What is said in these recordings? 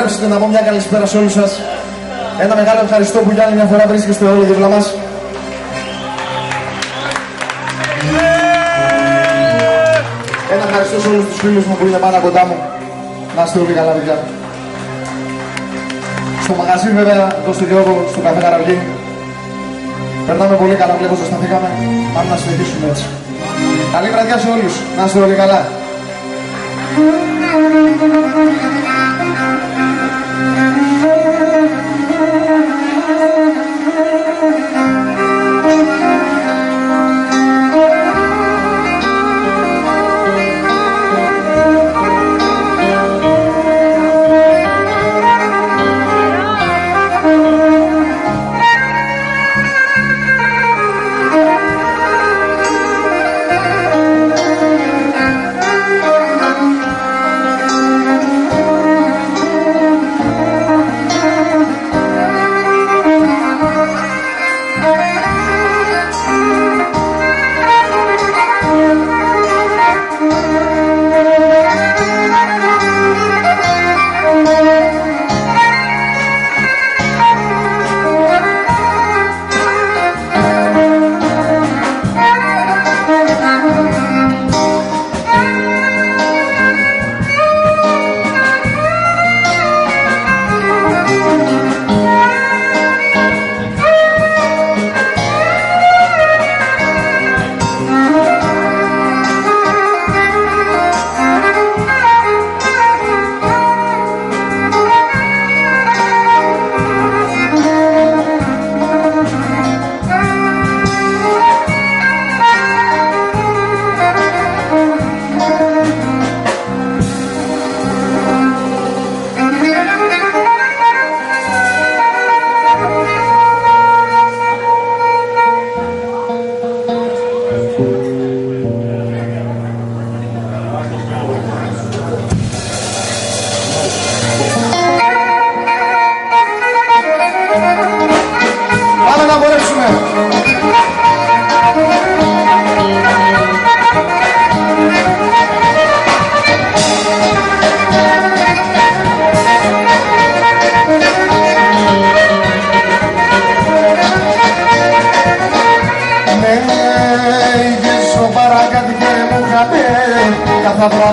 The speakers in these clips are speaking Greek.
επιτρέψετε να πω μια καλησπέρα σε όλους σας. Ένα μεγάλο ευχαριστώ που για άλλη μια φορά βρίσκεστε όλοι δίπλα μας. Ένα ευχαριστώ σε όλους τους φίλους μου που είναι πάνω κοντά μου. Να είστε όλοι καλά, παιδιά. Στο μαγαζί, βέβαια, εδώ στο Γιώργο, στο καφέ Καραυγή. Περνάμε πολύ καλά, βλέπω ζεσταθήκαμε. Πάμε να συνεχίσουμε έτσι. Καλή βραδιά σε όλους. Να είστε όλοι καλά.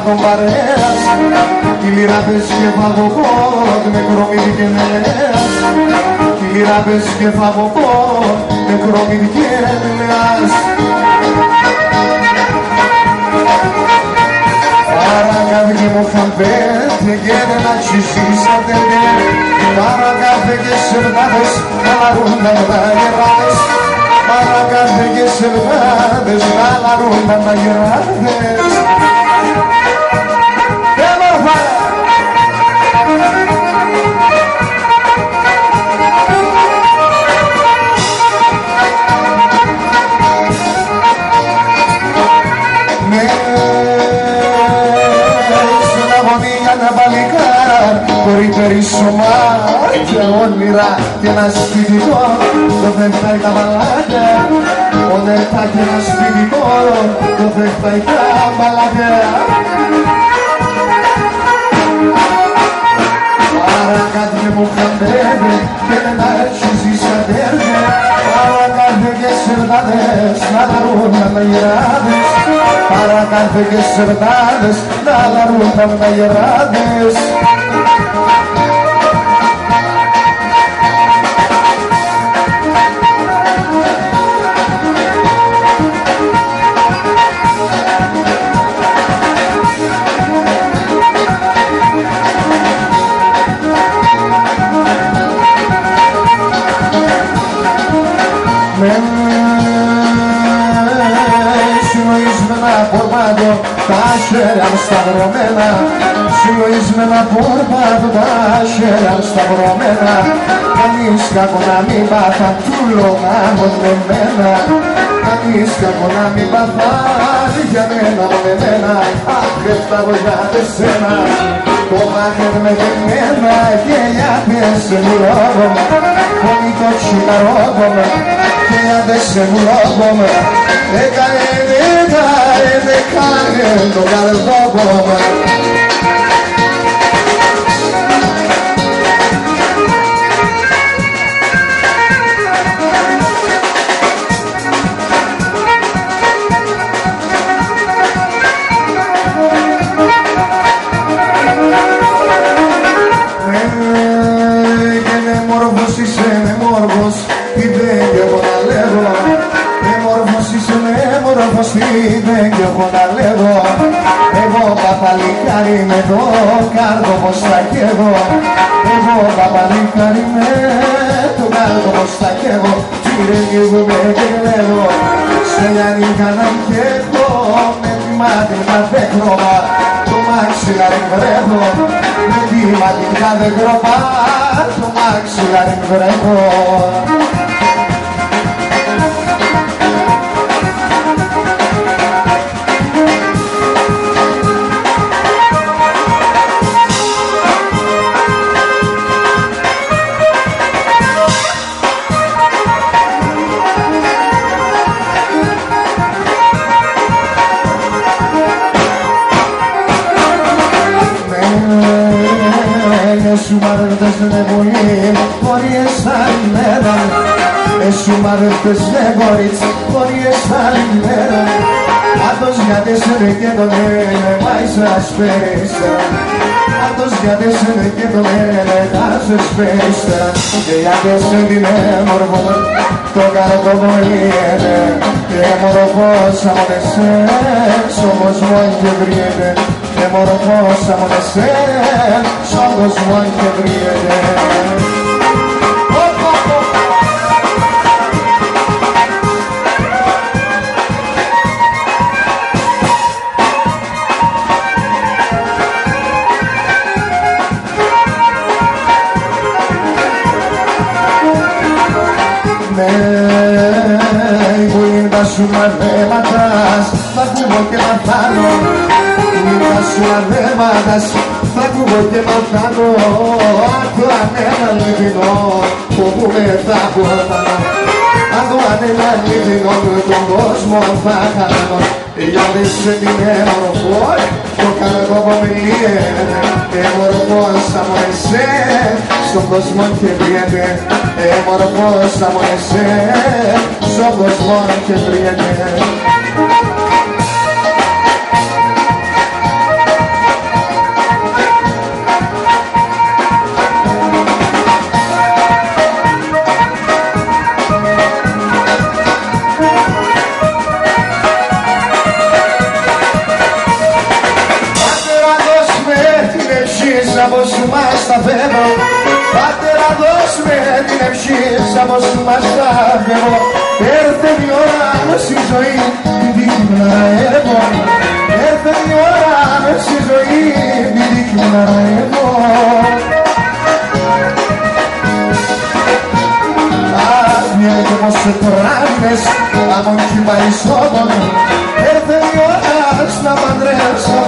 Τον παρέας, κι λιράπες και φαγωγόν με κρόμιδι και νέας, κι λιράπες και φαγωγόν με κρόμιδι και νέας. Παρακάθηκε μου χαμπέτε και δεν αξισίσατε, παρακάθε και σερνάδες να λαρούνταν τα γεράδες, παρακάθε και σερνάδες να λαρούνταν τα γεράδες. Μπορεί περισσόμα και όνειρα και ένα σπιτικό το φεύγει τα μαλάκια, όνειρα και ένα σπιτικό το φεύγει τα μαλάκια. Παρακάτε μου χαμπέδε και δεν αρχίζει σαν τέρια, παρακάτε και σερνάδες να λαρούν τα μαγειράδες, παρακάτε και σερνάδες να λαρούν τα μαγειράδες. Συνοεισμένα πορμάτο, τα χέρια σταυρωμένα, συνοεισμένα πορμάτο, τα χέρια σταυρωμένα, κανείς κακό να μην πάθα, του λόγω με μένα, κανείς κακό να μην πάθα, για μένα με μένα, αχ έφταγω για εσένα, το μάχερ με εμένα και γιατί σε μου λόγω, φωνικό τσιγαρόγω και γιατί σε μου λόγω, έκανε το καρδόκο. είδε κι έχω να λέγω. Εγώ παπαλικάρι με το κάρτο πως θα καίγω. Εγώ παπαλικάρι με το κάρτο πως θα καίγω. Κύριε γίγουμε και λέγω σε λιανίκα να καίγω. Με τη μάτι κάθε χρώμα το μάξιλαρι βρέχω. Με τη μάτι κάθε χρώμα το μάξιλαρι βρέχω. Σου μ' δεν πολύ, χωρίς άλλη μέρα. Σου μ' δεν κορίτσι, χωρίς άλλη μέρα. Άτος γιατί σε δε και το λένε, πάει σας πέρισα. Άτος γιατί σε δε και το λένε, τάσες πέρισα. Και γιατί σε την έμορφο, το καρκοβολιένε. Και μορφός από εσές, ο κόσμος και βριέται. Και μορφός από εσές, ο κόσμος και βριέται. Που είναι τα σου μαθαίματας, θα ακούγω και μαθάνω. Που είναι τα σου μαθαίματας, θα ακούγω και μαθάνω. Άκου ένα λιβινό, που μετά που ορθάνω. Άκου ένα λιβινό, τον κόσμο θα χάνω. Γιατί σε την έμορφο, το καρκόβο με λιέται. Έμορφος από εσές, στον κόσμο και βριέται. Έμορφος από εσές, στον κόσμο και βριέται. Από σου μας τα φεύγω. Πατέρα δώσ' με την ευχή από σου μας τα φεύγω. Έρθε η ώρα στη ζωή τη δική μου να έχω. Έρθε η ώρα στη ζωή τη δική μου να έχω. Αχ, μια και πως σε τράβηνες αμόν κι περισσότερο. Έρθε η ώρα να παντρεύσω